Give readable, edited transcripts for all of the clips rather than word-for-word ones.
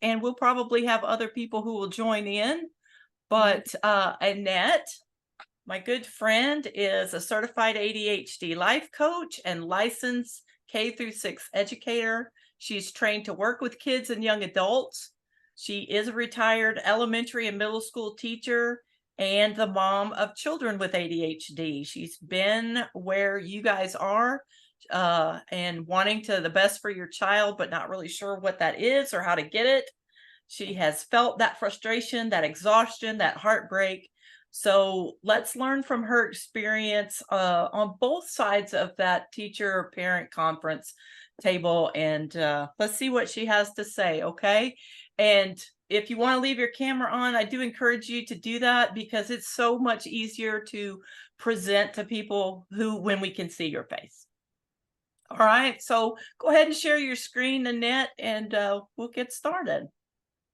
and we'll probably have other people who will join in. But Annette, my good friend, is a certified ADHD life coach and licensed K through 6 educator. She's trained to work with kids and young adults. She is a retired elementary and middle school teacher and the mom of children with ADHD. She's been where you guys are and wanting to the best for your child, but not really sure what that is or how to get it. She has felt that frustration, that exhaustion, that heartbreak. So let's learn from her experience on both sides of that teacher parent conference table, and let's see what she has to say. Okay. And if you want to leave your camera on, I do encourage you to do that because it's so much easier to present to people when we can see your face. All right. So go ahead and share your screen, Annette, and we'll get started.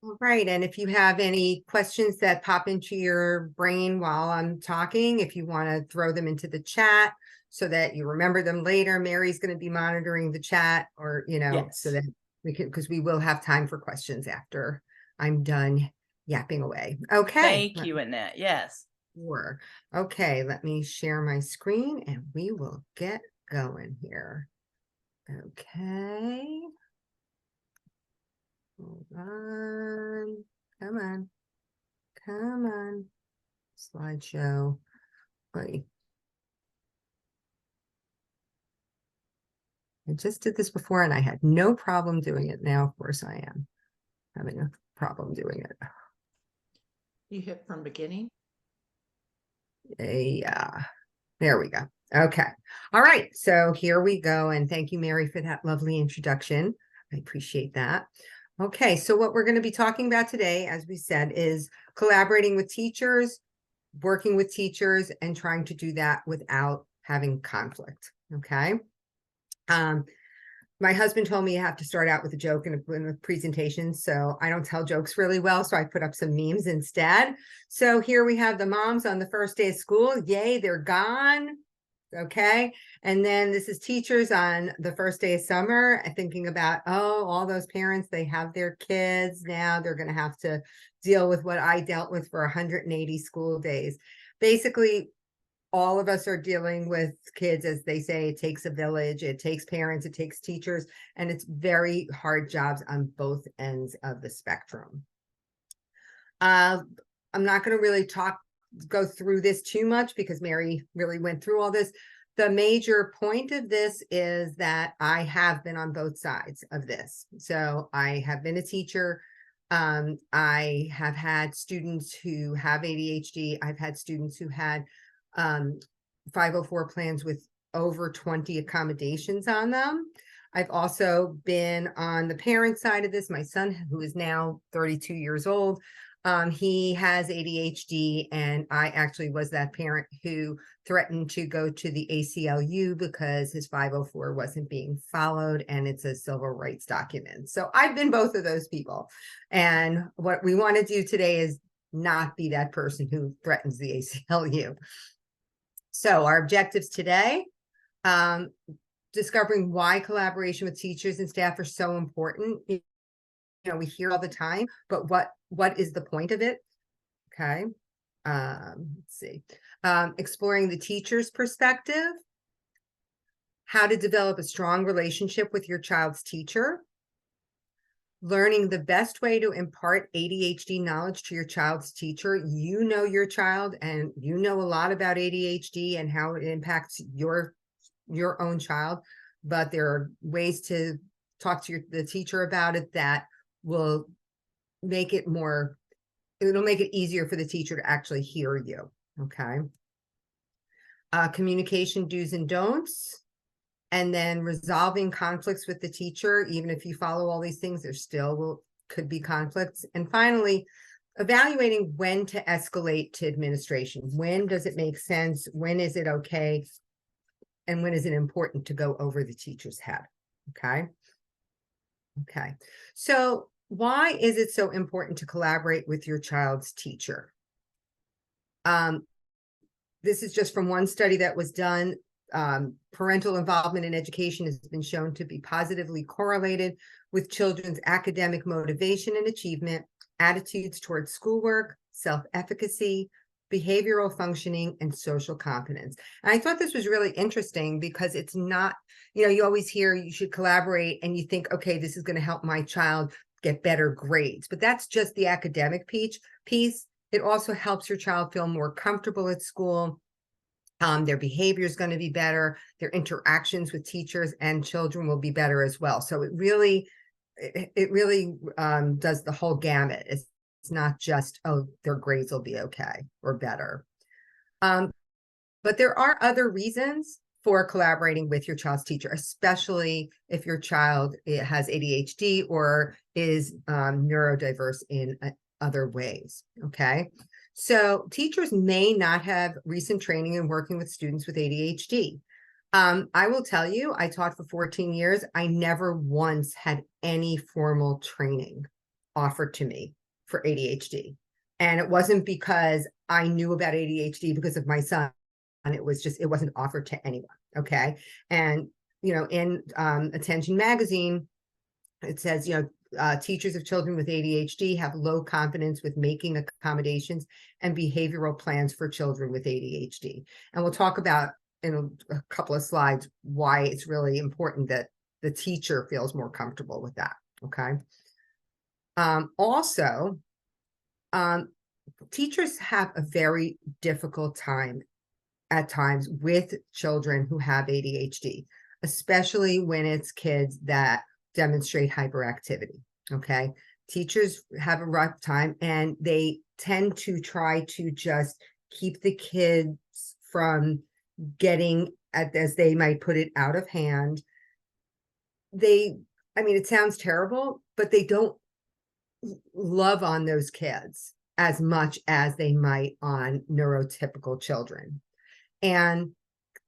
All right. And if you have any questions that pop into your brain while I'm talking, if you want to throw them into the chat so that you remember them later, Mary's going to be monitoring the chat, or, Yes. so that we can, because we will have time for questions after I'm done yapping away. Okay. Thank you, Annette. Yes. Sure. Okay. Let me share my screen and we will get going here. Okay. Hold on. Come on. Come on. Slideshow. Wait. I just did this before and I had no problem doing it. Now, of course, I am having a problem doing it. You hit from beginning? Yeah. There we go. Okay. All right. So here we go. And thank you, Mary, for that lovely introduction. I appreciate that. Okay. So what we're going to be talking about today, as we said, is collaborating with teachers, working with teachers, and trying to do that without having conflict. Okay. My husband told me you have to start out with a joke in a presentation, so I don't tell jokes really well, so I put up some memes instead. So here we have the moms on the first day of school. Yay, they're gone. Okay. And then this is teachers on the first day of summer, thinking about, oh, all those parents, they have their kids. Now they're going to have to deal with what I dealt with for 180 school days. Basically, all of us are dealing with kids, as they say, it takes a village, it takes parents, it takes teachers, and it's very hard jobs on both ends of the spectrum. I'm not going to really go through this too much because Mary really went through all this. The major point of this is that I have been on both sides of this. So I have been a teacher. I have had students who have ADHD. I've had students who had 504 plans with over 20 accommodations on them. I've also been on the parent side of this. My son, who is now 32 years old, he has ADHD, and I actually was that parent who threatened to go to the ACLU because his 504 wasn't being followed, and it's a civil rights document. So I've been both of those people. And what we want to do today is not be that person who threatens the ACLU. So our objectives today, discovering why collaboration with teachers and staff are so important. We hear all the time, but what is the point of it? Okay. Let's see. Exploring the teacher's perspective, how to develop a strong relationship with your child's teacher, learning the best way to impart ADHD knowledge to your child's teacher. You know your child, and you know a lot about ADHD and how it impacts your own child, but there are ways to talk to the teacher about it that will make it it'll make it easier for the teacher to actually hear you. Okay. Communication do's and don'ts. And then resolving conflicts with the teacher. Even if you follow all these things, there still could be conflicts. And finally, evaluating when to escalate to administration. When does it make sense? When is it okay? And when is it important to go over the teacher's head? Okay. Okay. So why is it so important to collaborate with your child's teacher? This is just from one study that was done. Parental involvement in education has been shown to be positively correlated with children's academic motivation and achievement, attitudes towards schoolwork, self-efficacy, behavioral functioning, and social competence. And I thought this was really interesting because it's not, you always hear you should collaborate and you think, okay, this is going to help my child get better grades, but that's just the academic piece. It also helps your child feel more comfortable at school. Their behavior is going to be better. Their interactions with teachers and children will be better as well. So it really does the whole gamut. It's not just, oh, their grades will be okay or better. But there are other reasons for collaborating with your child's teacher, especially if your child has ADHD or is neurodiverse in other ways, okay? So teachers may not have recent training in working with students with ADHD. I will tell you, I taught for 14 years. I never once had any formal training offered to me for ADHD. And it wasn't because I knew about ADHD because of my son. And it wasn't offered to anyone. Okay. And, in Attention Magazine, it says, teachers of children with ADHD have low confidence with making accommodations and behavioral plans for children with ADHD. And we'll talk about in a couple of slides why it's really important that the teacher feels more comfortable with that. Okay. Also, teachers have a very difficult time at times with children who have ADHD, especially when it's kids that demonstrate hyperactivity. Okay. Teachers have a rough time and they tend to try to just keep the kids from getting, as they might put it, out of hand. It sounds terrible, but they don't love on those kids as much as they might on neurotypical children. And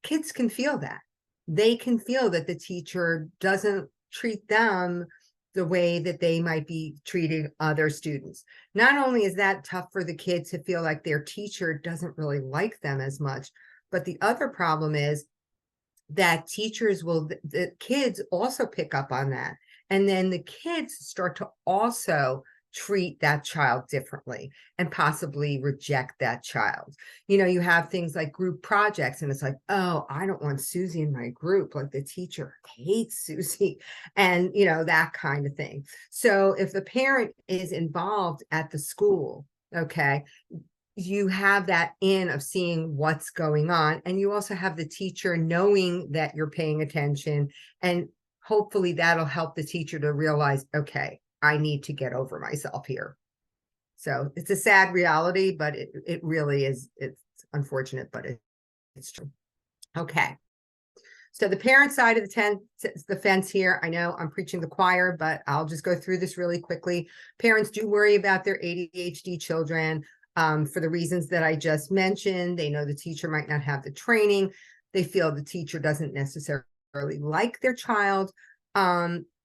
kids can feel that. They can feel that the teacher doesn't treat them the way that they might be treating other students. Not only is that tough for the kid to feel like their teacher doesn't really like them as much, but the other problem is that the kids also pick up on that. And then the kids start to also treat that child differently and possibly reject that child. You have things like group projects and it's like, oh, I don't want Susie in my group. Like the teacher hates Susie and, that kind of thing. So if the parent is involved at the school, okay, you have that of seeing what's going on. And you also have the teacher knowing that you're paying attention. And hopefully that'll help the teacher to realize, okay, I need to get over myself here. So it's a sad reality, but it really is. It's unfortunate, but it's true. Okay. So the parent side of the fence here, I know I'm preaching the choir, but I'll just go through this really quickly. Parents do worry about their ADHD children for the reasons that I just mentioned. They know the teacher might not have the training. They feel the teacher doesn't necessarily like their child.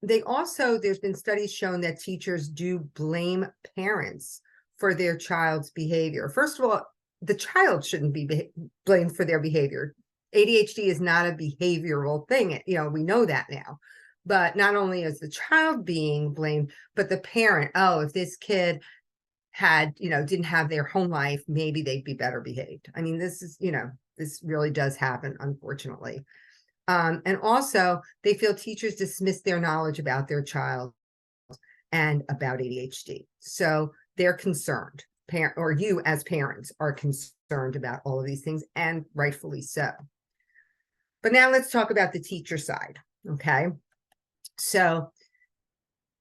There's been studies shown that teachers do blame parents for their child's behavior. First of all, the child shouldn't be blamed for their behavior. ADHD is not a behavioral thing. We know that now. But not only is the child being blamed, but the parent, oh, if this kid had, didn't have their home life, maybe they'd be better behaved. This really does happen, unfortunately. And also, they feel teachers dismiss their knowledge about their child and about ADHD. So they're concerned. You as parents are concerned about all of these things, and rightfully so. But now let's talk about the teacher side, okay? So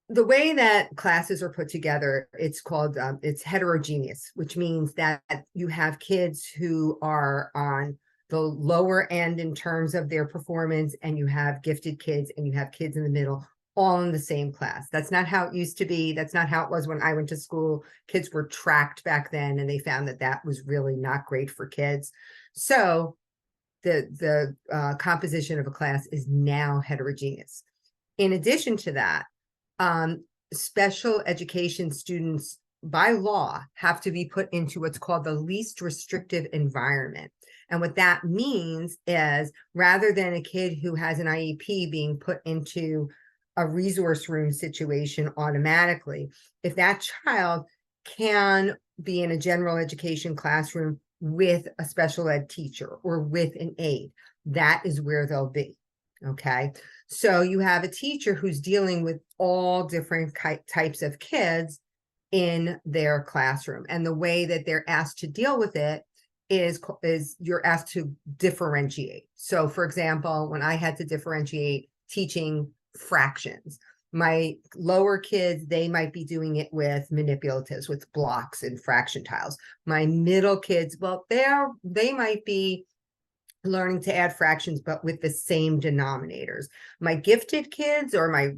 the way that classes are put together, it's called, it's heterogeneous, which means that you have kids who are on the lower end in terms of their performance, and you have gifted kids and you have kids in the middle, all in the same class. That's not how it used to be. That's not how it was when I went to school. Kids were tracked back then, and they found that was really not great for kids. So the composition of a class is now heterogeneous. In addition to that, special education students by law have to be put into what's called the least restrictive environment. And what that means is, rather than a kid who has an IEP being put into a resource room situation automatically. If that child can be in a general education classroom with a special ed teacher or with an aide, that is where they'll be. Okay. So you have a teacher who's dealing with all different types of kids in their classroom. And the way that they're asked to deal with it is you're asked to differentiate. So for example, when I had to differentiate teaching fractions, my lower kids, they might be doing it with manipulatives, with blocks and fraction tiles. My middle kids, well, they might be learning to add fractions, but with the same denominators. My gifted kids or my,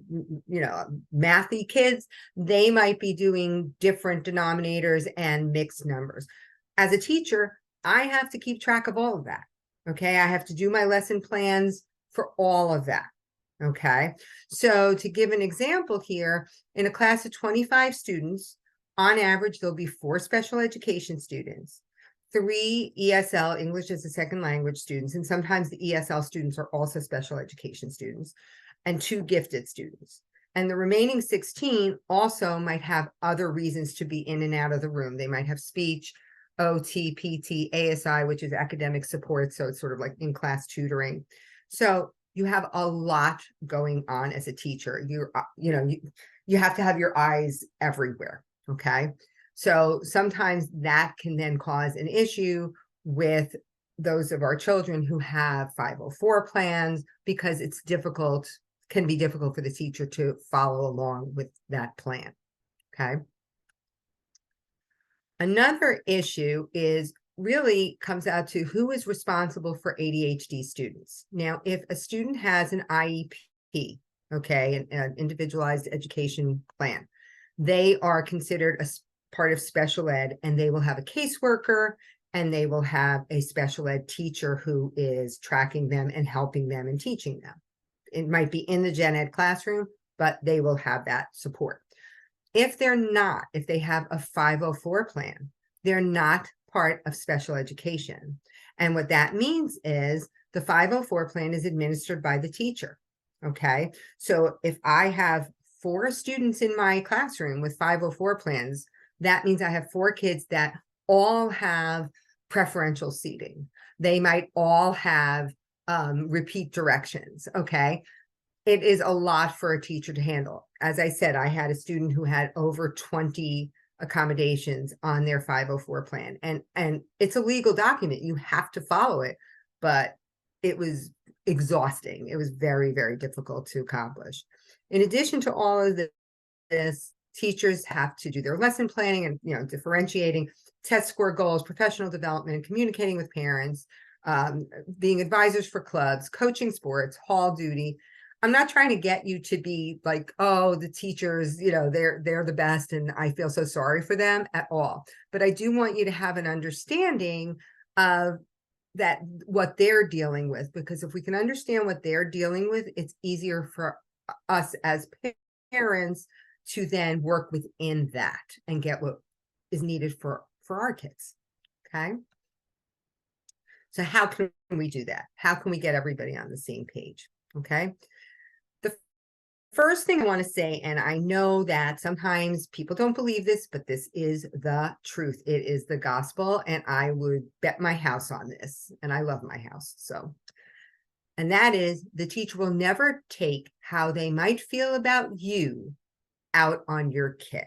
mathy kids, they might be doing different denominators and mixed numbers. As a teacher, I have to keep track of all of that. Okay. I have to do my lesson plans for all of that. Okay. So to give an example here, in a class of 25 students, on average, there'll be 4 special education students, 3 ESL, English as a second language students, and sometimes the ESL students are also special education students, and 2 gifted students. And the remaining 16 also might have other reasons to be in and out of the room. They might have speech, OT, PT, ASI, which is academic support. So it's sort of like in-class tutoring. So you have a lot going on as a teacher. You have to have your eyes everywhere. Okay. So sometimes that can then cause an issue with those of our children who have 504 plans, because can be difficult for the teacher to follow along with that plan. Okay. Another issue really comes out to who is responsible for ADHD students. Now, if a student has an IEP, okay, an individualized education plan, they are considered a part of special ed, and they will have a caseworker, and they will have a special ed teacher who is tracking them and helping them and teaching them. It might be in the gen ed classroom, but they will have that support. If they have a 504 plan, they're not part of special education. And what that means is the 504 plan is administered by the teacher. Okay. So if I have 4 students in my classroom with 504 plans, that means I have 4 kids that all have preferential seating. They might all have repeat directions. Okay. It is a lot for a teacher to handle. As I said, I had a student who had over 20 accommodations on their 504 plan. And it's a legal document. You have to follow it, but it was exhausting. It was very, very difficult to accomplish. In addition to all of this, teachers have to do their lesson planning and, differentiating, test score goals, professional development, communicating with parents, being advisors for clubs, coaching sports, hall duty. I'm not trying to get you to be like, oh, the teachers, they're the best and I feel so sorry for them at all. But I do want you to have an understanding of that, what they're dealing with, because if we can understand what they're dealing with, it's easier for us as parents to then work within that and get what is needed for our kids. Okay. So how can we do that? How can we get everybody on the same page? Okay. The first thing I want to say, and I know that sometimes people don't believe this, but this is the truth. It is the gospel. And I would bet my house on this. And I love my house. So, and that is, the teacher will never take how they might feel about you out on your kid.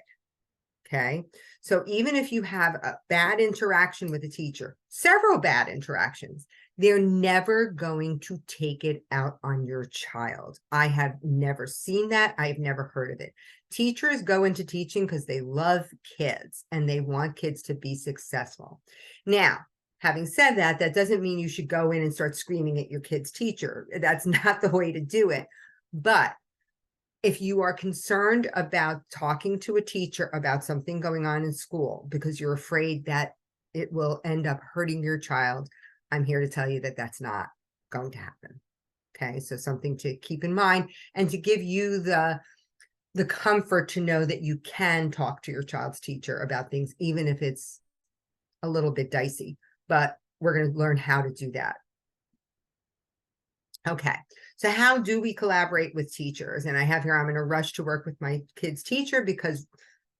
Okay. So even if you have a bad interaction with a teacher, several bad interactions, they're never going to take it out on your child. I have never seen that. I've never heard of it. Teachers go into teaching because they love kids and they want kids to be successful. Now, having said that, that doesn't mean you should go in and start screaming at your kid's teacher. That's not the way to do it. But if you are concerned about talking to a teacher about something going on in school because you're afraid that it will end up hurting your child, I'm here to tell you that that's not going to happen. Okay, so something to keep in mind and to give you the comfort to know that you can talk to your child's teacher about things, even if it's a little bit dicey, but we're going to learn how to do that. Okay, So how do we collaborate with teachers? And I have here, I'm in a rush to work with my kid's teacher because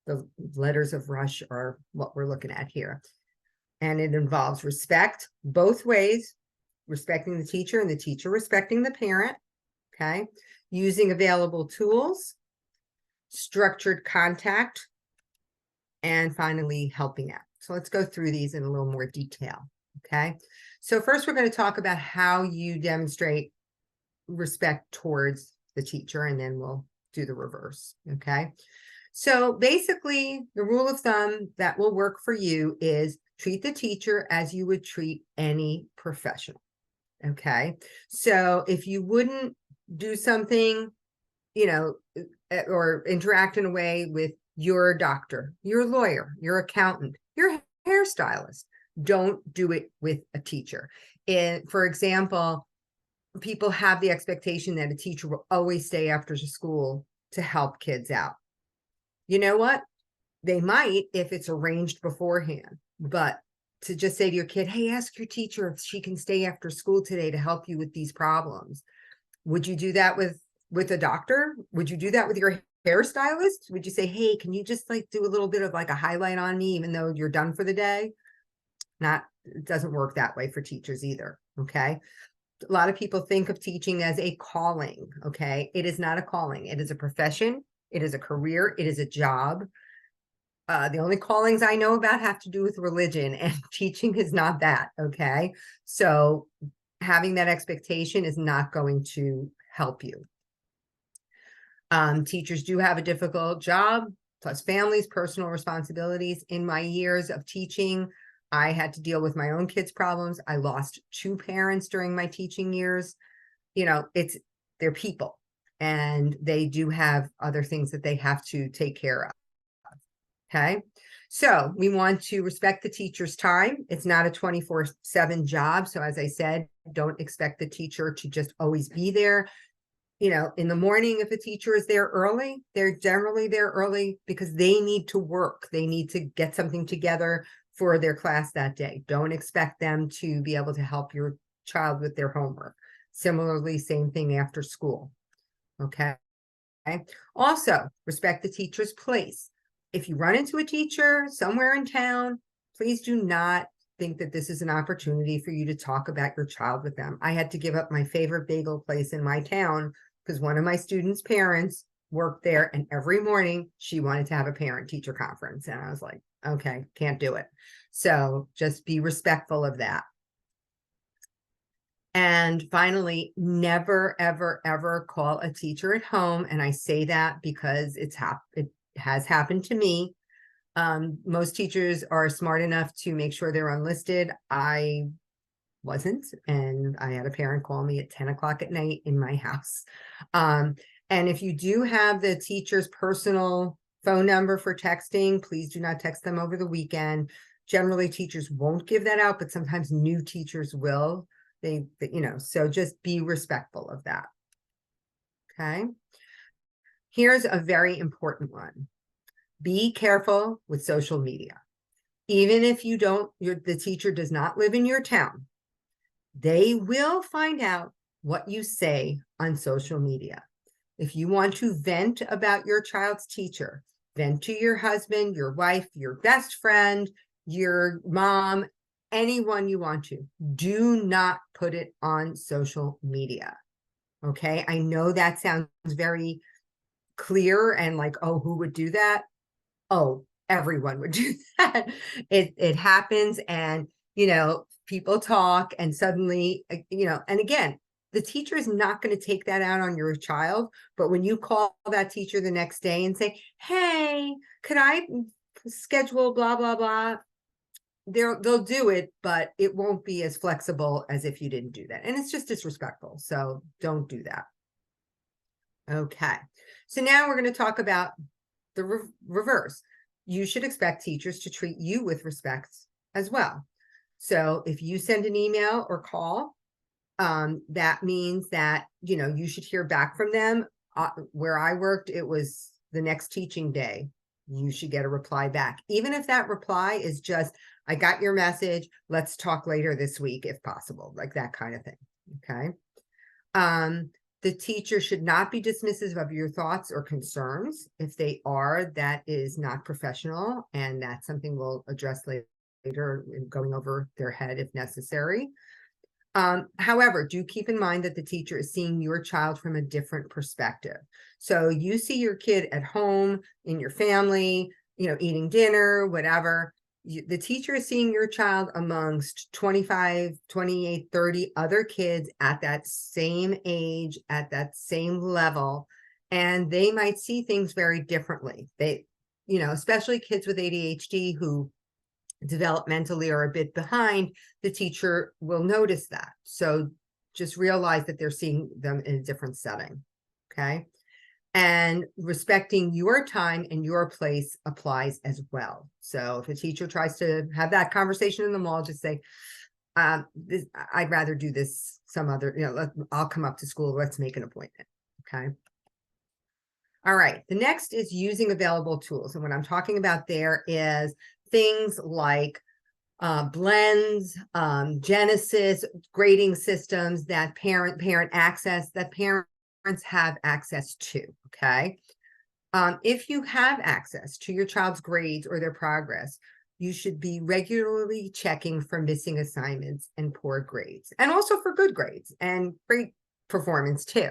the letters of rush are what we're looking at here. And it involves respect both ways, respecting the teacher and the teacher respecting the parent, okay? Using available tools, structured contact, and finally helping out. So let's go through these in a little more detail, okay? So first we're going to talk about how you demonstrate respect towards the teacher, and then we'll do the reverse, okay? So basically the rule of thumb that will work for you is treat the teacher as you would treat any professional, okay? So if you wouldn't do something, you know, or interact in a way with your doctor, your lawyer, your accountant, your hairstylist, don't do it with a teacher. And for example, people have the expectation that a teacher will always stay after school to help kids out. You know what? They might if it's arranged beforehand, but to just say to your kid, hey, ask your teacher if she can stay after school today to help you with these problems. Would you do that with a doctor? Would you do that with your hairstylist? Would you say, hey, can you just like do a little bit of like a highlight on me, even though you're done for the day? It doesn't work that way for teachers either. Okay. A lot of people think of teaching as a calling. Okay. It is not a calling. It is a profession. It is a career. It is a job. The only callings I know about have to do with religion, and teaching is not that. Okay. So having that expectation is not going to help you. Teachers do have a difficult job, plus families, personal responsibilities. In my years of teaching, I had to deal with my own kids' problems. I lost 2 parents during my teaching years. You know, they're people, and they do have other things that they have to take care of. Okay. So we want to respect the teacher's time. It's not a 24/7 job. So as I said, don't expect the teacher to just always be there. You know, in the morning, if a teacher is there early, they're generally there early because they need to work. They need to get something together for their class that day. Don't expect them to be able to help your child with their homework. Similarly, same thing after school. Okay. Also, respect the teacher's place. If you run into a teacher somewhere in town, please do not think that this is an opportunity for you to talk about your child with them. I had to give up my favorite bagel place in my town because one of my students' parents worked there, and every morning she wanted to have a parent-teacher conference. And I was like, okay, can't do it. So just be respectful of that. And finally, never, ever, ever call a teacher at home. And I say that because it has happened to me. Most teachers are smart enough to make sure they're unlisted. I wasn't, and I had a parent call me at 10 o'clock at night in my house. And if you do have the teacher's personal phone number for texting, please do not text them over the weekend. Generally, teachers won't give that out, but sometimes new teachers will. So just be respectful of that. Okay. Here's a very important one. Be careful with social media. Even if the teacher does not live in your town, they will find out what you say on social media. If you want to vent about your child's teacher, vent to your husband, your wife, your best friend, your mom, anyone you want to. Do not put it on social media. Okay. I know that sounds very clear and like, oh, who would do that? Oh, everyone would do that. It happens, and people talk, and suddenly, and again, the teacher is not going to take that out on your child. But when you call that teacher the next day and say, hey, could I schedule blah, blah, blah, they'll do it, but it won't be as flexible as if you didn't do that. And it's just disrespectful. So don't do that. Okay. So now we're going to talk about the reverse. You should expect teachers to treat you with respect as well. So if you send an email or call, that means that, you should hear back from them. Where I worked, it was the next teaching day. You should get a reply back. Even if that reply is just, I got your message, let's talk later this week if possible, like that kind of thing. Okay. The teacher should not be dismissive of your thoughts or concerns. If they are, that is not professional, and that's something we'll address later in going over their head if necessary. However, do keep in mind that the teacher is seeing your child from a different perspective. So you see your kid at home, in your family, eating dinner, whatever. The teacher is seeing your child amongst 25, 28, 30 other kids at that same age, at that same level, and they might see things very differently. They, especially kids with ADHD who developmentally are a bit behind, the teacher will notice that. So just realize that they're seeing them in a different setting, okay? And respecting your time and your place applies as well. So if a teacher tries to have that conversation in the mall, just say, I'd rather do this some other, I'll come up to school, let's make an appointment, okay? All right, the next is using available tools. And what I'm talking about there is things like blends, Genesis, grading systems that parent access, that parents have access to, okay? If you have access to your child's grades or their progress, you should be regularly checking for missing assignments and poor grades, and also for good grades and great performance too.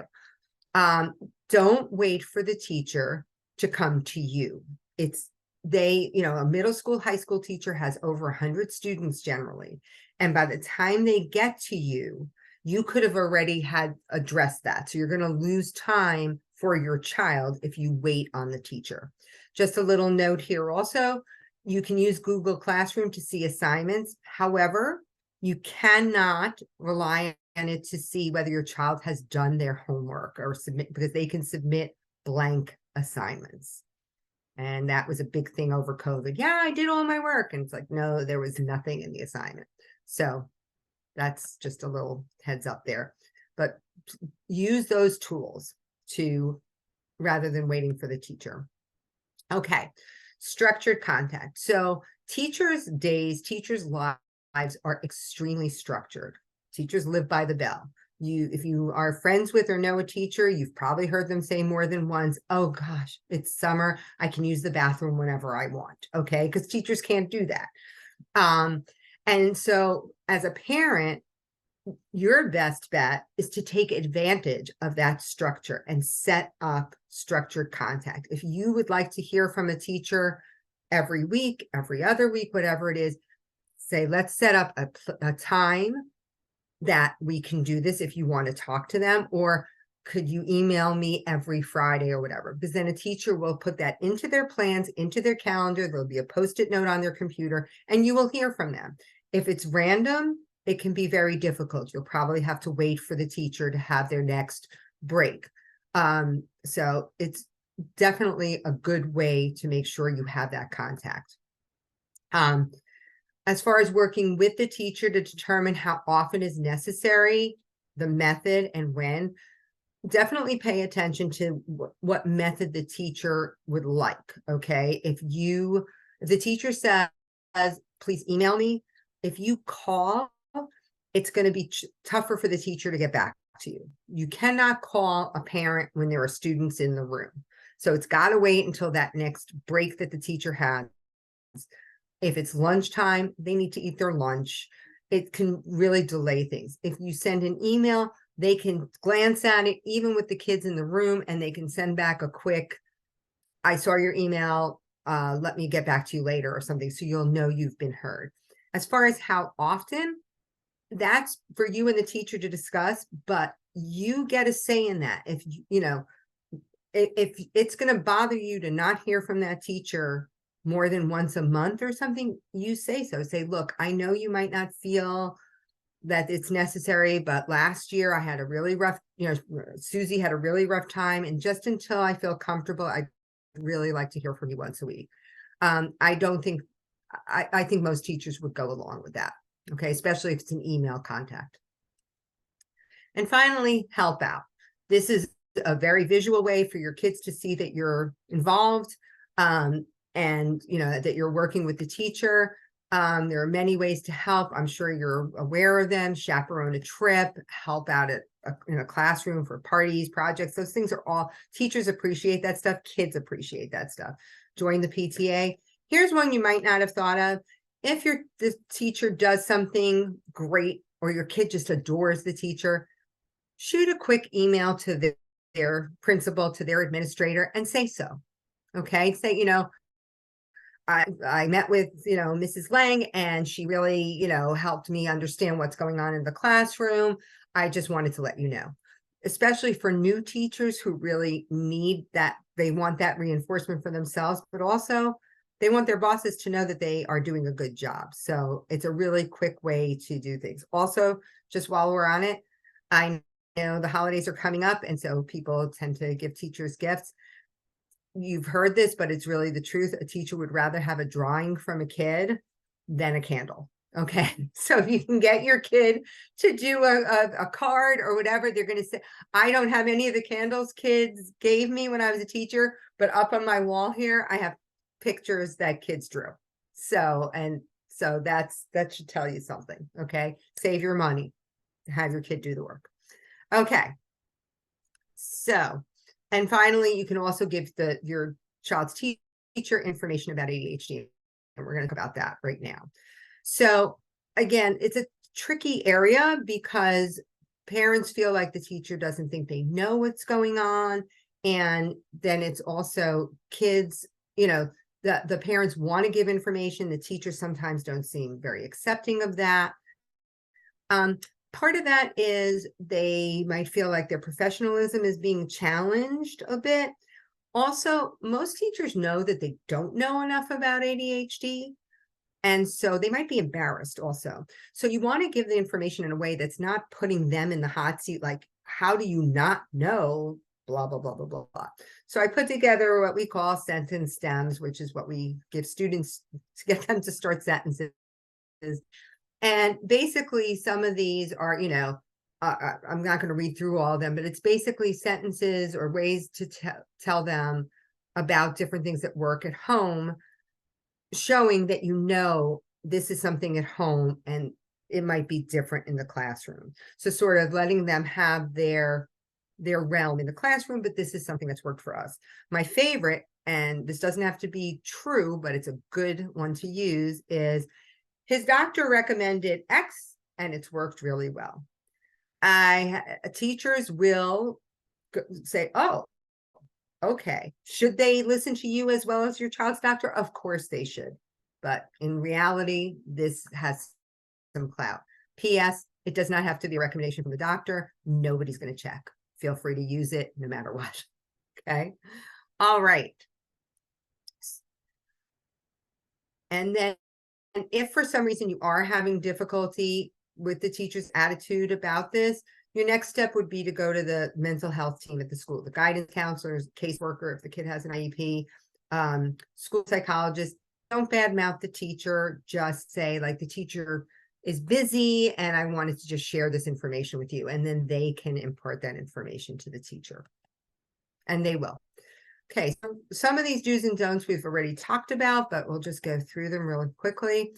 Don't wait for the teacher to come to you. A middle school, high school teacher has over 100 students generally. And by the time they get to you, you could have already had addressed that. So you're going to lose time for your child if you wait on the teacher. Just a little note here also, you can use Google Classroom to see assignments. However, you cannot rely on it to see whether your child has done their homework or submit, because they can submit blank assignments. And that was a big thing over COVID. Yeah, I did all my work. And it's like, no, there was nothing in the assignment. So that's just a little heads up there. But use those tools rather than waiting for the teacher. Okay, structured contact. So teachers' lives are extremely structured. Teachers live by the bell. If you are friends with or know a teacher, you've probably heard them say more than once, oh gosh, it's summer, I can use the bathroom whenever I want, okay? Because teachers can't do that. And so as a parent, your best bet is to take advantage of that structure and set up structured contact. If you would like to hear from a teacher every week, every other week, whatever it is, say, let's set up a time that we can do this if you want to talk to them, or could you email me every Friday or whatever? Because then a teacher will put that into their plans, into their calendar. There'll be a Post-it note on their computer, and you will hear from them. If it's random, it can be very difficult. You'll probably have to wait for the teacher to have their next break. So it's definitely a good way to make sure you have that contact. As far as working with the teacher to determine how often is necessary, the method and when, definitely pay attention to what method the teacher would like, okay? If the teacher says, please email me, if you call, it's going to be tougher for the teacher to get back to you. You cannot call a parent when there are students in the room. So it's got to wait until that next break that the teacher has. If it's lunchtime, they need to eat their lunch. It can really delay things. If you send an email, they can glance at it, even with the kids in the room, and they can send back a quick, I saw your email, let me get back to you later or something, so you'll know you've been heard. As far as how often, that's for you and the teacher to discuss, but you get a say in that. If it's going to bother you to not hear from that teacher more than once a month or something, you say so. Say, look, I know you might not feel that it's necessary, but last year I had a really rough, Susie had a really rough time, and just until I feel comfortable, I'd really like to hear from you once a week. I think most teachers would go along with that, okay, especially if it's an email contact. And finally, help out. This is a very visual way for your kids to see that you're involved, and that you're working with the teacher. There are many ways to help. I'm sure you're aware of them. Chaperone a trip, help out in a classroom for parties, projects. Those things are all, teachers appreciate that stuff. Kids appreciate that stuff. Join the PTA. Here's one you might not have thought of. If the teacher does something great, or your kid just adores the teacher, shoot a quick email to their principal, to their administrator, and say so. Okay, say, I met with, Mrs. Lang, and she really, helped me understand what's going on in the classroom. I just wanted to let you know, especially for new teachers who really need that. They want that reinforcement for themselves, but also they want their bosses to know that they are doing a good job. So it's a really quick way to do things. Also, just while we're on it, I know the holidays are coming up, and so people tend to give teachers gifts. You've heard this, but it's really the truth. A teacher would rather have a drawing from a kid than a candle. Okay. So if you can get your kid to do a card or whatever, they're going to say, I don't have any of the candles kids gave me when I was a teacher, but up on my wall here, I have pictures that kids drew. So that should tell you something. Okay. Save your money. Have your kid do the work. Okay. So, and finally, you can also give your child's teacher information about ADHD. And we're going to talk about that right now. So again, it's a tricky area because parents feel like the teacher doesn't think they know what's going on. And then it's also kids, the parents want to give information. The teachers sometimes don't seem very accepting of that. Part of that is they might feel like their professionalism is being challenged a bit. Also, most teachers know that they don't know enough about ADHD. And so they might be embarrassed also. So you want to give the information in a way that's not putting them in the hot seat. Like, how do you not know? Blah, blah, blah, blah, blah, blah. So I put together what we call sentence stems, which is what we give students to get them to start sentences. And basically some of these are, I'm not going to read through all of them, but it's basically sentences or ways to tell them about different things that work at home, showing that this is something at home and it might be different in the classroom. So sort of letting them have their realm in the classroom, but this is something that's worked for us. My favorite, and this doesn't have to be true, but it's a good one to use, is his doctor recommended X and it's worked really well. Teachers will say, oh, okay. Should they listen to you as well as your child's doctor? Of course they should. But in reality, this has some clout. P.S. It does not have to be a recommendation from the doctor. Nobody's going to check. Feel free to use it no matter what. Okay. All right. And then if for some reason you are having difficulty with the teacher's attitude about this, your next step would be to go to the mental health team at the school, the guidance counselors, caseworker, if the kid has an IEP, school psychologist. Don't badmouth the teacher. Just say, like, the teacher is busy and I wanted to just share this information with you. And then they can impart that information to the teacher. And they will. Okay, so some of these do's and don'ts we've already talked about, but we'll just go through them really quickly.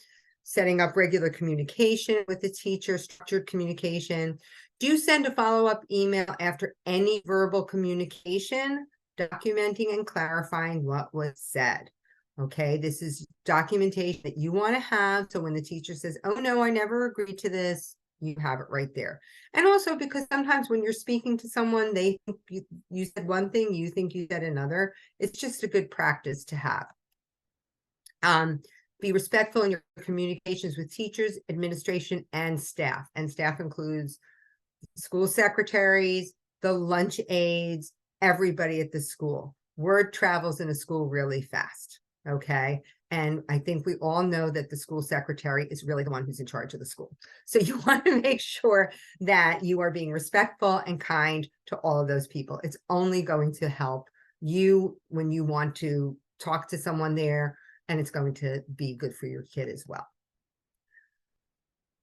Setting up regular communication with the teacher, structured communication. Do send a follow-up email after any verbal communication, documenting and clarifying what was said. Okay, this is documentation that you want to have. So when the teacher says, oh no, I never agreed to this, you have it right there. And also because sometimes when you're speaking to someone, they think you said one thing, you think you said another. It's just a good practice to have. Be respectful in your communications with teachers, administration, and staff. And staff includes school secretaries, the lunch aides, everybody at the school. Word travels in a school really fast. Okay. And I think we all know that the school secretary is really the one who's in charge of the school. So you want to make sure that you are being respectful and kind to all of those people. It's only going to help you when you want to talk to someone there, and it's going to be good for your kid as well.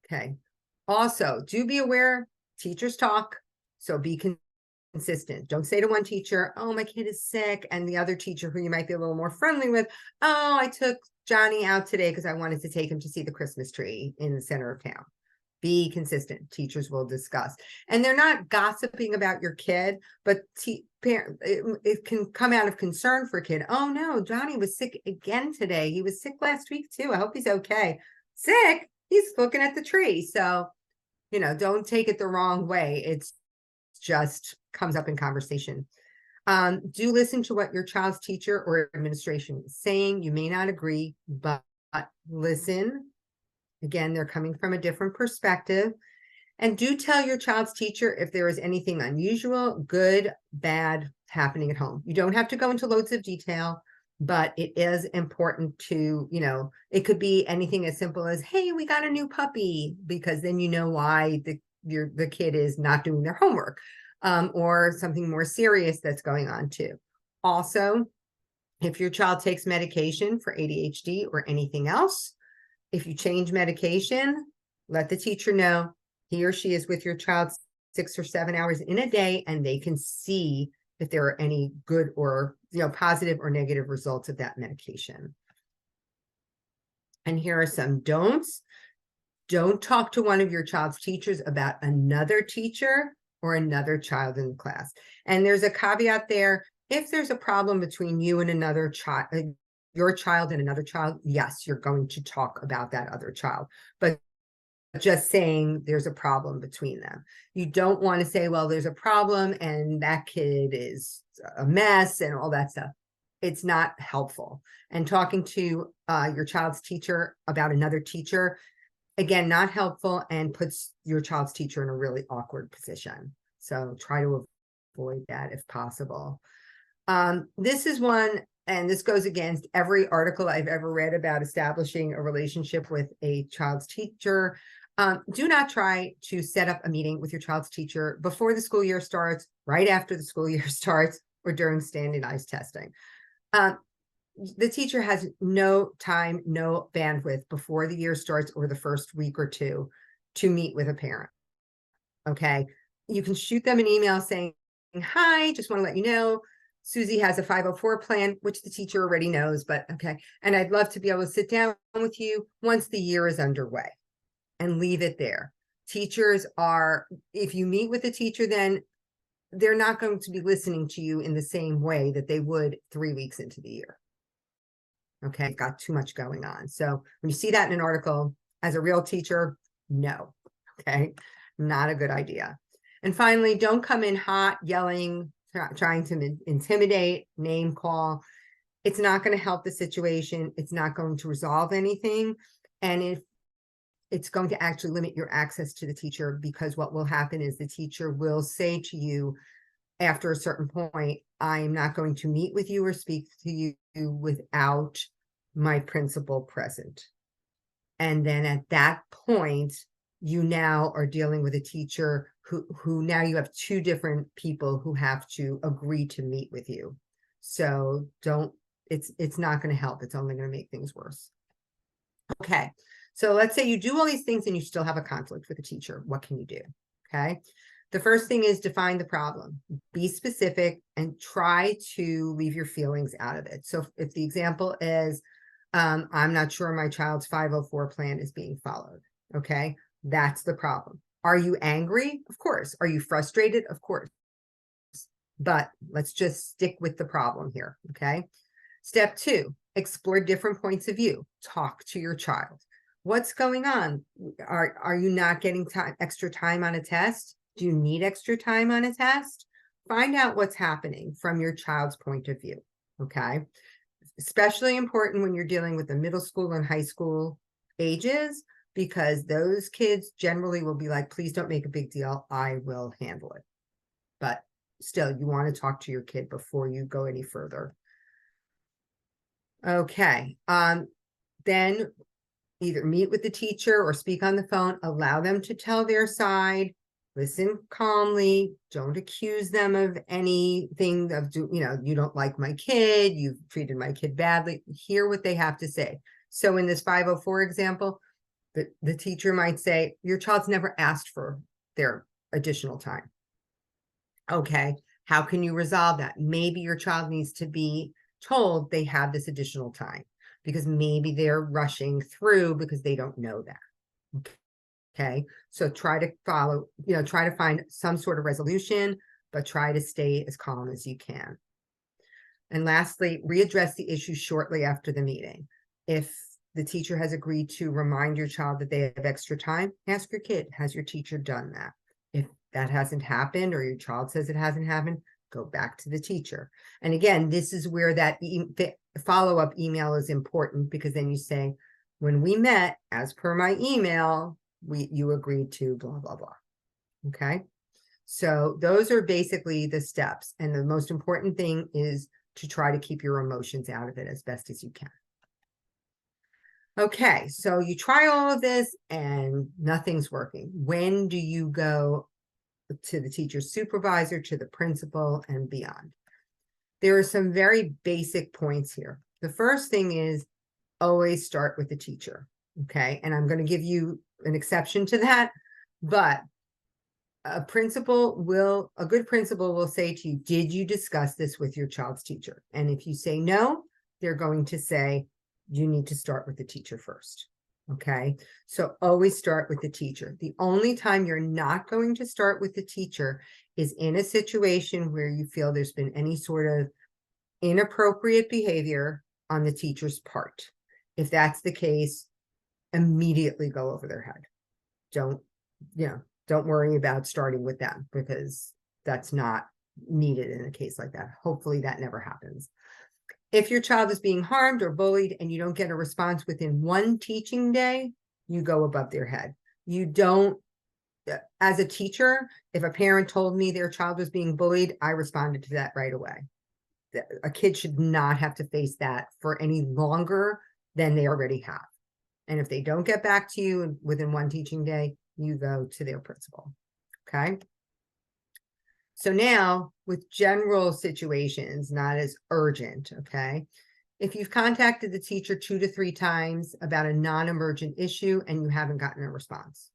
Okay. Also, do be aware, teachers talk, so be consistent. Don't say to one teacher, oh, my kid is sick, and the other teacher who you might be a little more friendly with, oh, I took Johnny out today because I wanted to take him to see the Christmas tree in the center of town. Be consistent. Teachers will discuss. And they're not gossiping about your kid, but it can come out of concern for a kid. Oh no, Johnny was sick again today. He was sick last week too. I hope he's okay. Sick? He's looking at the tree. So, don't take it the wrong way. It's just comes up in conversation. Do listen to what your child's teacher or administration is saying. You may not agree, but listen. Again, they're coming from a different perspective. And do tell your child's teacher if there is anything unusual, good, bad happening at home. You don't have to go into loads of detail, but it is important to, it could be anything as simple as, hey, we got a new puppy, because then you know why the kid is not doing their homework, or something more serious that's going on too. Also, if your child takes medication for ADHD or anything else, if you change medication, let the teacher know he or she is with your child 6 or 7 hours in a day, and they can see if there are any good or positive or negative results of that medication. And here are some don'ts. Don't talk to one of your child's teachers about another teacher or another child in the class. And there's a caveat there. If there's a problem between you and another child, your child and another child, yes, you're going to talk about that other child, but just saying there's a problem between them. You don't want to say, well, there's a problem and that kid is a mess and all that stuff. It's not helpful. And talking to your child's teacher about another teacher, again, not helpful, and puts your child's teacher in a really awkward position. So try to avoid that if possible. This is one, and this goes against every article I've ever read about establishing a relationship with a child's teacher. Do not try to set up a meeting with your child's teacher before the school year starts, right after the school year starts, or during standardized testing. The teacher has no time, no bandwidth before the year starts or the first week or two to meet with a parent. Okay. You can shoot them an email saying, hi, just want to let you know, Susie has a 504 plan, which the teacher already knows, but okay. And I'd love to be able to sit down with you once the year is underway, and leave it there. Teachers are, if you meet with a teacher, then they're not going to be listening to you in the same way that they would 3 weeks into the year. Okay, got too much going on. So when you see that in an article, as a real teacher, no, okay, not a good idea. And finally, don't come in hot, yelling, trying to intimidate, name call. It's not going to help the situation. It's not going to resolve anything. And if it's going to actually limit your access to the teacher, because what will happen is the teacher will say to you after a certain point, I'm not going to meet with you or speak to you without my principal present. And then at that point, you now are dealing with a teacher who now you have two different people who have to agree to meet with you. So it's not going to help. It's only going to make things worse. Okay. So let's say you do all these things and you still have a conflict with a teacher. What can you do? Okay. The first thing is define the problem, be specific, and try to leave your feelings out of it. So if the example is, I'm not sure my child's 504 plan is being followed. Okay. That's the problem. Are you angry? Of course. Are you frustrated? Of course. But let's just stick with the problem here. Okay. Step 2, explore different points of view. Talk to your child. What's going on? Are you not getting extra time on a test? Do you need extra time on a test? Find out what's happening from your child's point of view. Okay. Especially important when you're dealing with the middle school and high school ages, because those kids generally will be like, please don't make a big deal. I will handle it. But still, you want to talk to your kid before you go any further. Okay. Then either meet with the teacher or speak on the phone, allow them to tell their side, listen calmly, don't accuse them of anything of, you don't like my kid, you've treated my kid badly, hear what they have to say. So in this 504 example, the teacher might say, your child's never asked for their additional time. Okay, how can you resolve that? Maybe your child needs to be told they have this additional time. because maybe they're rushing through because they don't know that. Okay, so try to follow, try to find some sort of resolution, but try to stay as calm as you can. And lastly, readdress the issue shortly after the meeting. If the teacher has agreed to remind your child that they have extra time, ask your kid, has your teacher done that? If that hasn't happened, or your child says it hasn't happened, go back to the teacher. And again, this is where that follow-up email is important, because then you say, when we met, as per my email, you agreed to blah, blah, blah. Okay. So those are basically the steps. And the most important thing is to try to keep your emotions out of it as best as you can. Okay, so you try all of this and nothing's working. When do you go to the teacher's supervisor, to the principal, and beyond? There are some very basic points here. The first thing is always start with the teacher. Okay, and I'm going to give you an exception to that, but a good principal will say to you, did you discuss this with your child's teacher? And if you say no, they're going to say, you need to start with the teacher first. Okay, so always start with the teacher. The only time you're not going to start with the teacher is in a situation where you feel there's been any sort of inappropriate behavior on the teacher's part. If that's the case, immediately go over their head. Don't worry about starting with them, because that's not needed in a case like that. Hopefully that never happens. If your child is being harmed or bullied and you don't get a response within one teaching day, you go above their head. You don't, as a teacher, if a parent told me their child was being bullied, I responded to that right away. A kid should not have to face that for any longer than they already have. And if they don't get back to you within one teaching day, you go to their principal. Okay. So now, with general situations, not as urgent, okay? If you've contacted the teacher 2 to 3 times about a non-emergent issue and you haven't gotten a response,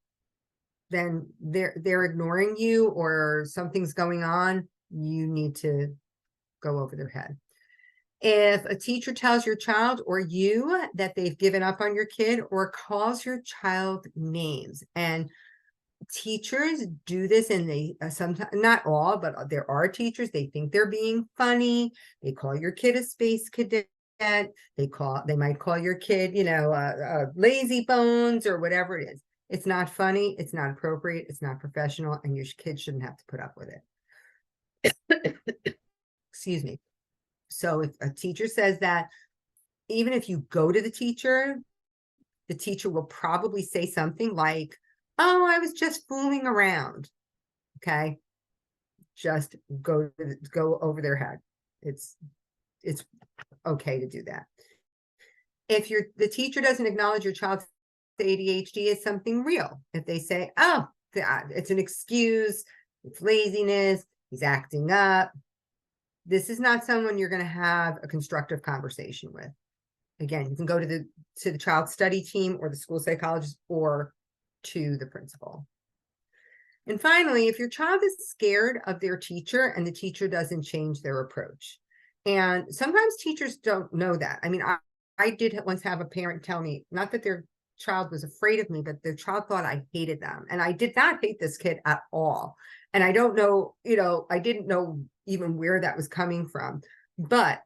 then they're ignoring you or something's going on, you need to go over their head. If a teacher tells your child or you that they've given up on your kid, or calls your child names, and teachers do this, and they sometimes, not all, but there are teachers, they think they're being funny. They call your kid a space cadet. They might call your kid, lazy bones or whatever it is. It's not funny. It's not appropriate. It's not professional, and your kid shouldn't have to put up with it. Excuse me. So if a teacher says that, even if you go to the teacher will probably say something like, oh, I was just fooling around. Okay. Just go over their head. It's okay to do that. If the teacher doesn't acknowledge your child's ADHD as something real, if they say, oh, it's an excuse, it's laziness, he's acting up, this is not someone you're going to have a constructive conversation with. Again, you can go to the child study team or the school psychologist, or to the principal. And finally, if your child is scared of their teacher and the teacher doesn't change their approach, and sometimes teachers don't know that. I mean, I did once have a parent tell me, not that their child was afraid of me, but their child thought I hated them. And I did not hate this kid at all. And I don't know, I didn't know even where that was coming from. But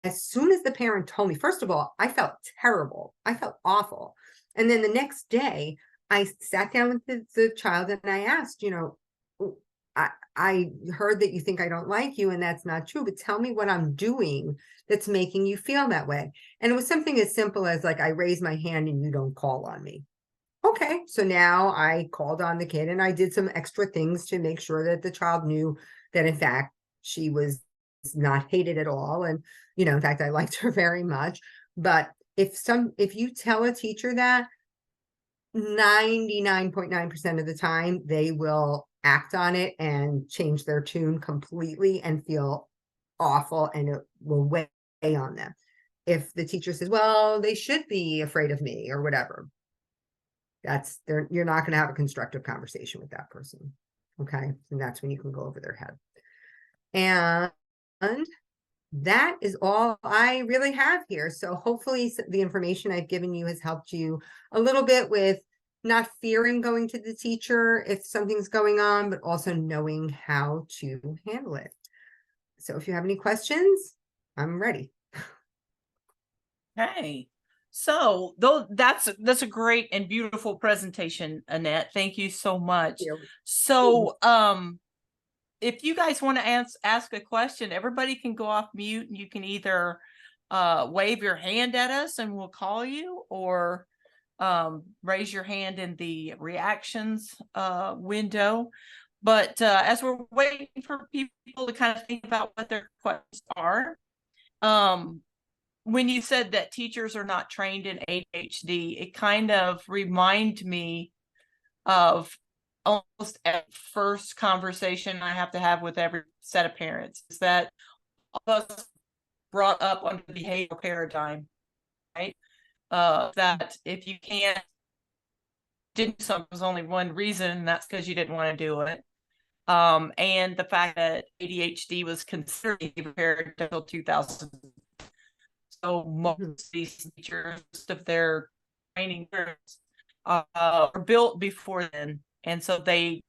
as soon as the parent told me, first of all, I felt terrible. I felt awful. And then the next day, I sat down with the child and I asked, I heard that you think I don't like you, and that's not true, but tell me what I'm doing that's making you feel that way. And it was something as simple as, like, I raise my hand and you don't call on me. Okay, so now I called on the kid and I did some extra things to make sure that the child knew that, in fact, she was not hated at all. And, in fact, I liked her very much. But if you tell a teacher that, 99.9% of the time, they will act on it and change their tune completely and feel awful, and it will weigh on them. If the teacher says, well, they should be afraid of me or whatever, you're not going to have a constructive conversation with that person. Okay. And that's when you can go over their head. And that is all I really have here. So hopefully the information I've given you has helped you a little bit with not fearing going to the teacher if something's going on, but also knowing how to handle it. So if you have any questions, I'm ready. Hey, so though that's a great and beautiful presentation, Annette. Thank you so much. So, if you guys want to ask a question, everybody can go off mute, and you can either wave your hand at us and we'll call you, or raise your hand in the reactions window. But as we're waiting for people to kind of think about what their questions are, when you said that teachers are not trained in ADHD, it kind of reminded me of almost at first conversation I have to have with every set of parents, is that all of us brought up under the behavioral paradigm, right? That if you can't didn't do something, was only one reason, and that's because you didn't want to do it. And the fact that ADHD was considered behavioral until 2000. So most of these teachers of their training are built before then, and so they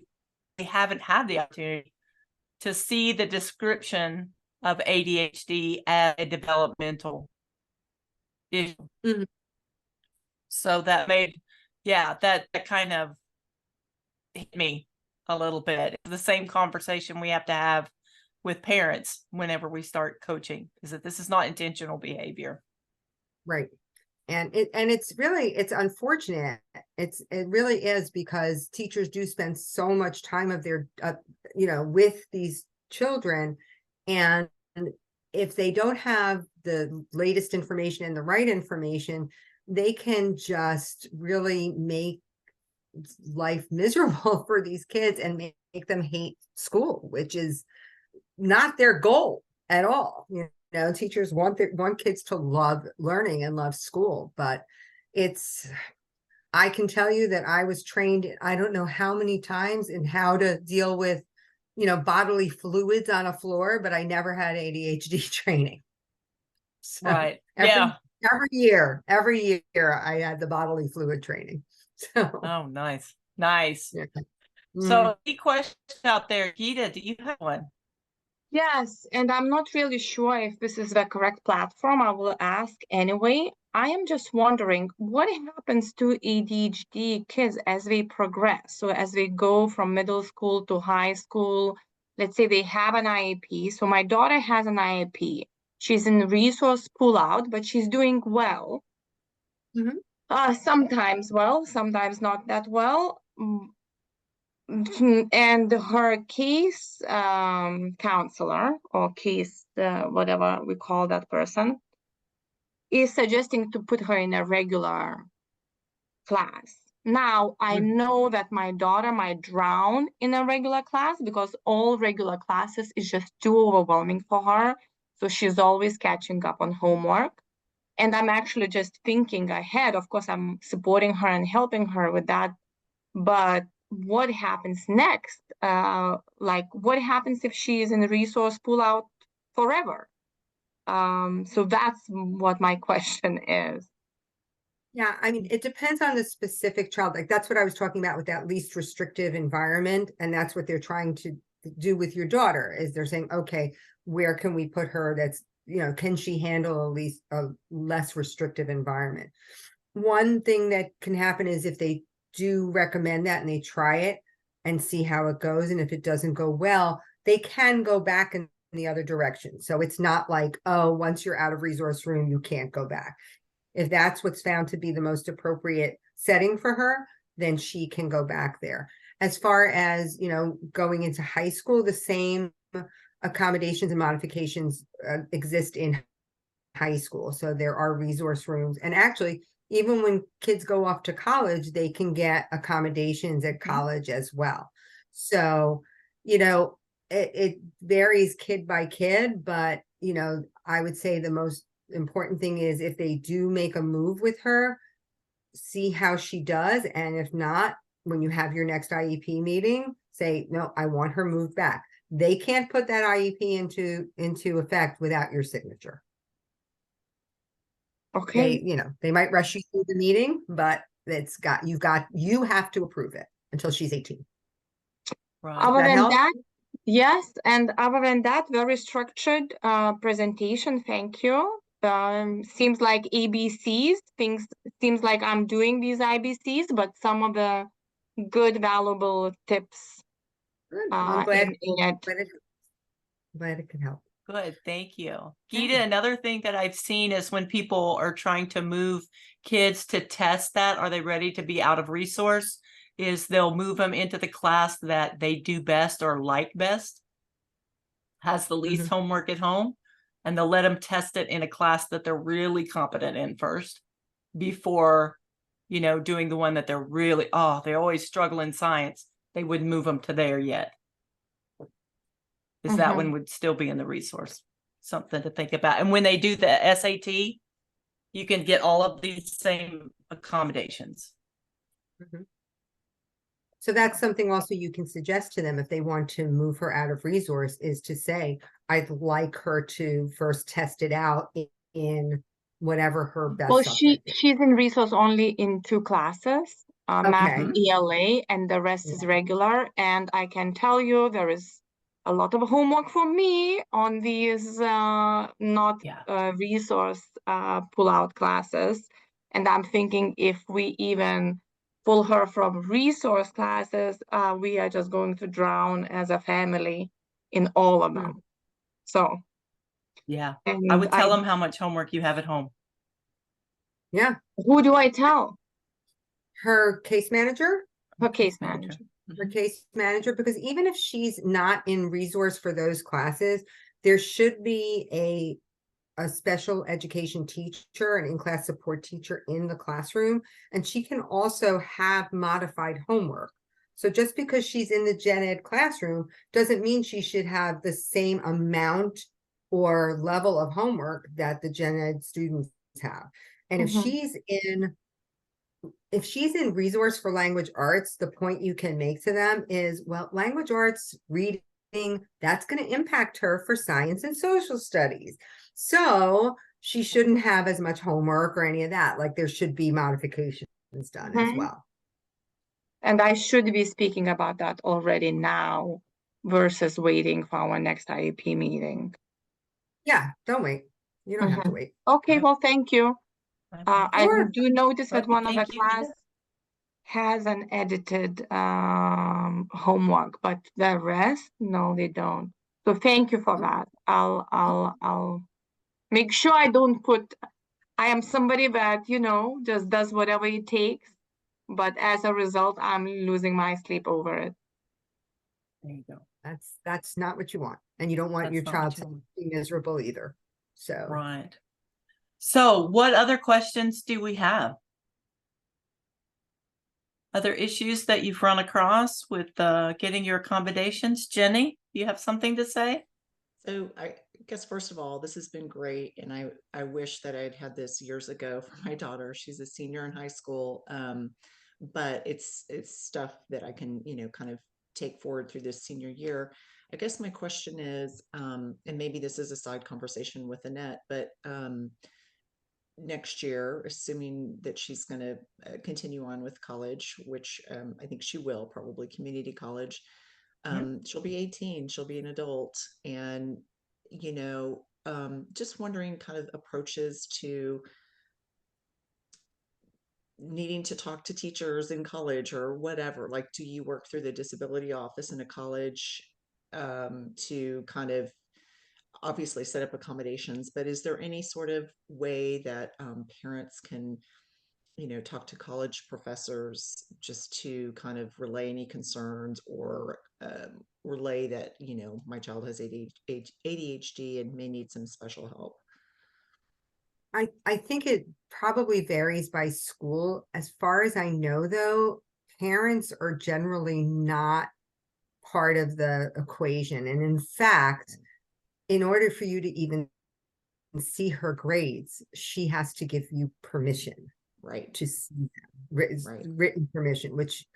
haven't had the opportunity to see the description of ADHD as a developmental issue. So that made, that kind of hit me a little bit. It's the same conversation we have to have with parents whenever we start coaching, is that this is not intentional behavior. Right. And it's unfortunate. It really is, because teachers do spend so much time of their, with these children. And if they don't have the latest information and the right information, they can just really make life miserable for these kids and make them hate school, which is not their goal at all. Teachers want kids to love learning and love school, but I can tell you that I was trained, I don't know how many times, in how to deal with, bodily fluids on a floor, but I never had ADHD training. So right. Every year I had the bodily fluid training. So. Oh, nice. Yeah. Mm. So any questions out there? Gita, do you have one? Yes, and I'm not really sure if this is the correct platform. I will ask anyway. I am just wondering what happens to ADHD kids as they progress. So as they go from middle school to high school, let's say they have an IEP. So my daughter has an IEP. She's in resource pull out, but she's doing well. Sometimes well, sometimes not that well. And her case counselor, or case whatever we call that person, is suggesting to put her in a regular class. Now, I know that my daughter might drown in a regular class, because all regular classes is just too overwhelming for her. So she's always catching up on homework. And I'm actually just thinking ahead. Of course, I'm supporting her and helping her with that. But what happens next? What happens if she is in the resource pull out forever? So that's what my question is. Yeah, I mean, it depends on the specific child. Like, that's what I was talking about with that least restrictive environment. And that's what they're trying to do with your daughter, is they're saying, okay, where can we put her that's, can she handle a less restrictive environment? One thing that can happen is if they do recommend that and they try it and see how it goes, and if it doesn't go well, they can go back in the other direction. So it's not like, oh, once you're out of resource room, you can't go back. If that's what's found to be the most appropriate setting for her, then she can go back there. As far as, going into high school, the same accommodations and modifications exist in high school. So there are resource rooms. And actually, even when kids go off to college, they can get accommodations at college as well. So, it varies kid by kid, but, I would say the most important thing is, if they do make a move with her, see how she does. And if not, when you have your next IEP meeting, say, no, I want her moved back. They can't put that IEP into effect without your signature. Okay. They might rush you through the meeting, but you have to approve it until she's 18. Right. Other that than help? that, yes, and other than that, very structured presentation. Thank you. Seems like ABCs. Seems like I'm doing these IBCs, but some of the good, valuable tips Good. I'm glad, in it. glad it can help. Good, thank you. Yeah. Geeta, another thing that I've seen is when people are trying to move kids to test that, are they ready to be out of resource? Is they'll move them into the class that they do best or like best, has the least homework at home, and they'll let them test it in a class that they're really competent in first before, doing the one that they're really, they always struggle in science. They wouldn't move them to there yet. Is that one would still be in the resource. Something to think about. And when they do the SAT, you can get all of these same accommodations. So that's something also you can suggest to them if they want to move her out of resource, is to say, I'd like her to first test it out in whatever her best Well, subject is. she's in resource only in 2 classes, math and Okay. ELA, and the rest is regular. And I can tell you there is a lot of homework for me on these not resource pull-out classes. And I'm thinking if we even pull her from resource classes, we are just going to drown as a family in all of them. So Yeah, and I would tell them how much homework you have at home. Yeah. Who do I tell? Her case manager? Her case manager. Her case manager, because even if she's not in resource for those classes, there should be a special education teacher, an in-class support teacher in the classroom, and she can also have modified homework. So just because she's in the gen ed classroom doesn't mean she should have the same amount or level of homework that the gen ed students have. And if she's in resource for language arts, the point you can make to them is, well, language arts, reading, that's going to impact her for science and social studies. So she shouldn't have as much homework or any of that. Like, there should be modifications done as well. And I should be speaking about that already now versus waiting for our next IEP meeting. Yeah, don't wait. You don't have to wait. Okay, well, thank you. I do notice that one of the Thank you. class has an edited homework, but the rest, no, they don't. So thank you for that. I'll make sure I don't put. I am somebody that just does whatever it takes, but as a result, I'm losing my sleep over it. There you go. That's not what you want, and you don't want your child to be miserable either. So right. So what other questions do we have? Other issues that you've run across with getting your accommodations? Jenny, do you have something to say? So I guess, first of all, this has been great. And I wish that I'd had this years ago for my daughter. She's a senior in high school. But it's stuff that I can, kind of take forward through this senior year. I guess my question is, and maybe this is a side conversation with Annette, but next year, assuming that she's going to continue on with college, which I think she will, probably community college, she'll be 18, she'll be an adult. And, just wondering kind of approaches to needing to talk to teachers in college or whatever. Like, do you work through the disability office in a college to kind of obviously set up accommodations, but is there any sort of way that parents can, talk to college professors just to kind of relay any concerns or relay that, my child has ADHD and may need some special help? I think it probably varies by school. As far as I know, though, parents are generally not part of the equation. And in fact, in order for you to even see her grades, she has to give you permission, right, to see them, written permission, which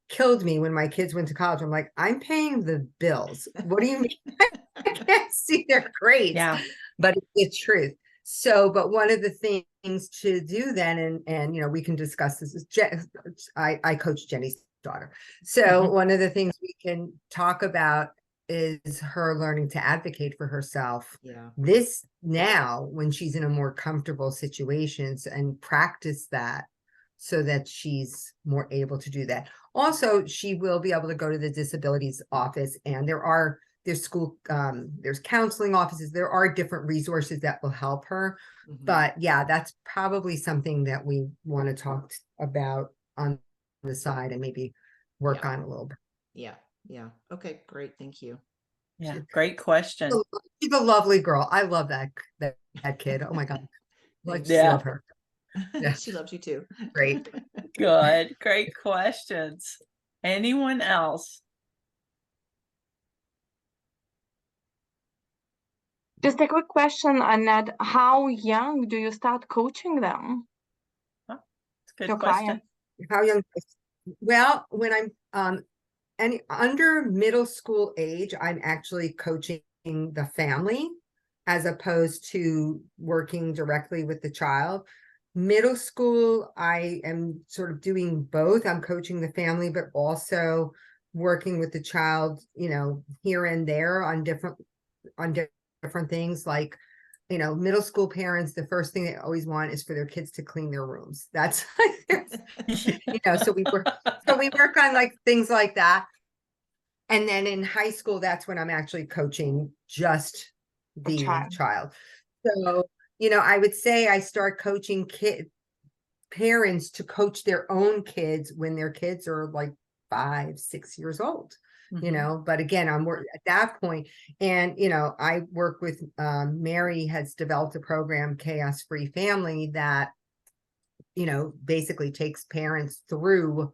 killed me when my kids went to college. I'm like, I'm paying the bills. What do you mean? I can't see their grades, Yeah. but it's the truth. So, but one of the things to do then, and you know, we can discuss this is I coach Jenny's daughter. So one of the things we can talk about is her learning to advocate for herself. Yeah. This now, when she's in a more comfortable situations, and practice that so that she's more able to do that. Also, she will be able to go to the disabilities office, and there's school, there's counseling offices. There are different resources that will help her. Mhm. But yeah, that's probably something that we want to talk about on the side and maybe work Yeah. on a little bit. Yeah. Yeah. Okay, great. Thank you. Yeah. Great question. She's a lovely girl. I love that kid. Oh my God. I just Yeah. love her. Yeah. She loves you too. Great. Good. Great questions. Anyone else? Just a quick question, Annette. How young do you start coaching them? It's a good Your question. clients? How young? Well, when I'm any under middle school age, I'm actually coaching the family as opposed to working directly with the child. Middle school, I am sort of doing both. I'm coaching the family, but also working with the child, you know, here and there on different things. Like, you know, middle school parents, the first thing they always want is for their kids to clean their rooms. That's you know, so we work on like things like that. And then in high school, that's when I'm actually coaching just the child. So, you know, I would say I start coaching parents to coach their own kids when their kids are like 5, 6 years old. You know, but again, I'm at that point, and you know, I work with Mary has developed a program, Chaos Free Family, that you know basically takes parents through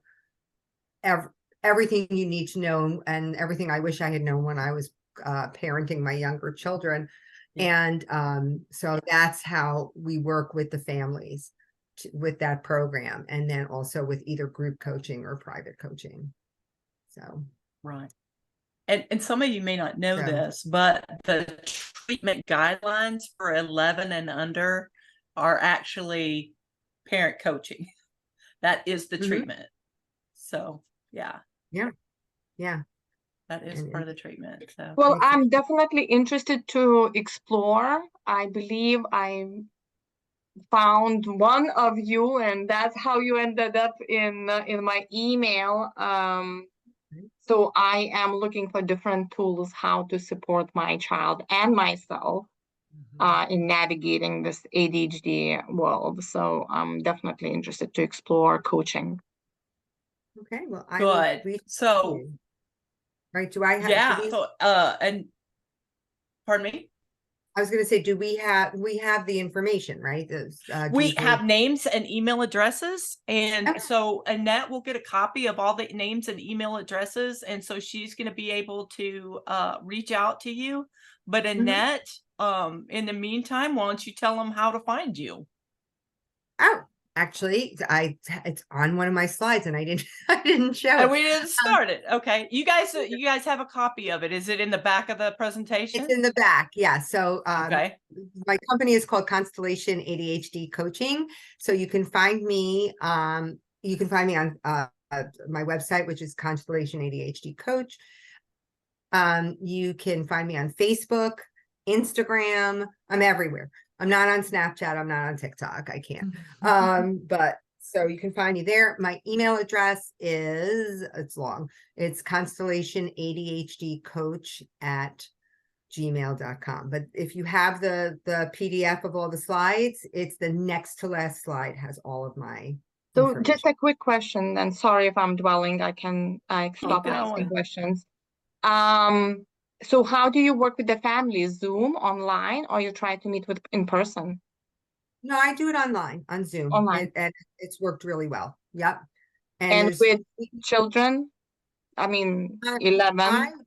everything you need to know, and everything I wish I had known when I was parenting my younger children. And so that's how we work with the families with that program, and then also with either group coaching or private coaching. So Right. And some of you may not know this, but the treatment guidelines for 11 and under are actually parent coaching. That is the treatment. So, yeah. Yeah. That is part of the treatment. So. Well, I'm definitely interested to explore. I believe I found one of you, and that's how you ended up in my email. So I am looking for different tools how to support my child and myself in navigating this ADHD world. So I'm definitely interested to explore coaching. Okay, well, Good. So, right, do I have? Yeah. So, and pardon me. I was going to say, do we have the information, right? We have names and email addresses. And so Annette will get a copy of all the names and email addresses. And so she's going to be able to reach out to you. But Annette, in the meantime, why don't you tell them how to find you? Oh, actually, it's on one of my slides, and I didn't show it. And we didn't start it. Okay, you guys have a copy of it. Is it in the back of the presentation? It's in the back, yeah. So okay, my company is called Constellation ADHD Coaching. So you can find me. You can find me on my website, which is Constellation ADHD Coach. You can find me on Facebook, Instagram. I'm everywhere. I'm not on Snapchat. I'm not on TikTok. I can't. But so you can find me there. My email address is, it's long. It's constellationadhdcoach@gmail.com. But if you have the PDF of all the slides, it's the next to last slide has all of my So just a quick question, and sorry if I'm dwelling, I stop asking questions. So how do you work with the family? Zoom, online, or you try to meet with in person? No, I do it online, on Zoom. Online. And it's worked really well. Yep. And with children, I mean, 11.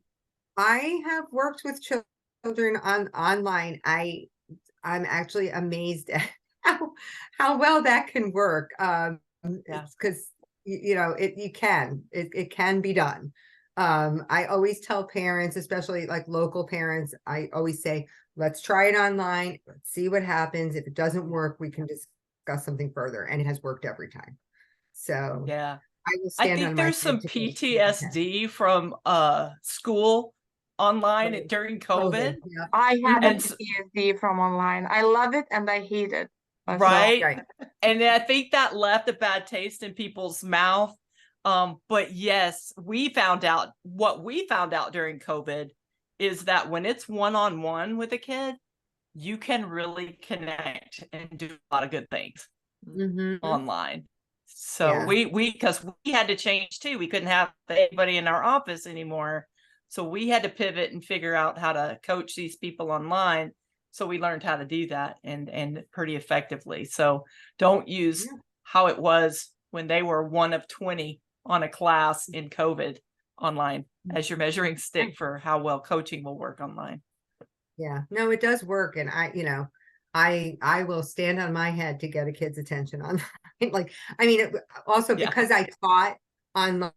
I have worked with children online. I'm actually amazed at how well that can work. Because you know, it can be done. I always tell parents, especially like local parents, I always say, let's try it online. Let's see what happens. If it doesn't work, we can discuss something further. And it has worked every time. So Yeah. I will I stand think on my there's some head to go. PTSD from school online Right. during COVID. Yeah. I had a And s- PTSD from online. I love it and I hate it as well. right. Right. And I think that left a bad taste in people's mouth. But yes, what we found out during COVID is that when it's one-on-one with a kid, you can really connect and do a lot of good things Mhm. online. So Yeah. because we had to change too. We couldn't have anybody in our office anymore. So we had to pivot and figure out how to coach these people online. So we learned how to do that and pretty effectively. So don't use Yeah. how it was when they were one of 20 on a class in COVID online as your measuring stick for how well coaching will work online. Yeah, no, it does work. And I will stand on my head to get a kid's attention on like, I mean, also Yeah. because I taught online,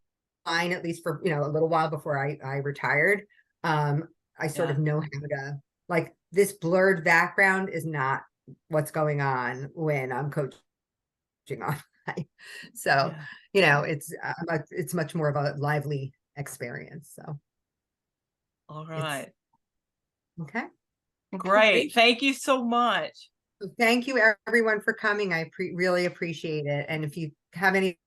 at least for, you know, a little while before I retired. I sort of know how to, like, this blurred background is not what's going on when I'm coaching online. So, Yeah. you know, it's much more of a lively experience. So, All right. okay. Great. Thank you so much. Thank you everyone for coming. I really appreciate it. And if you have any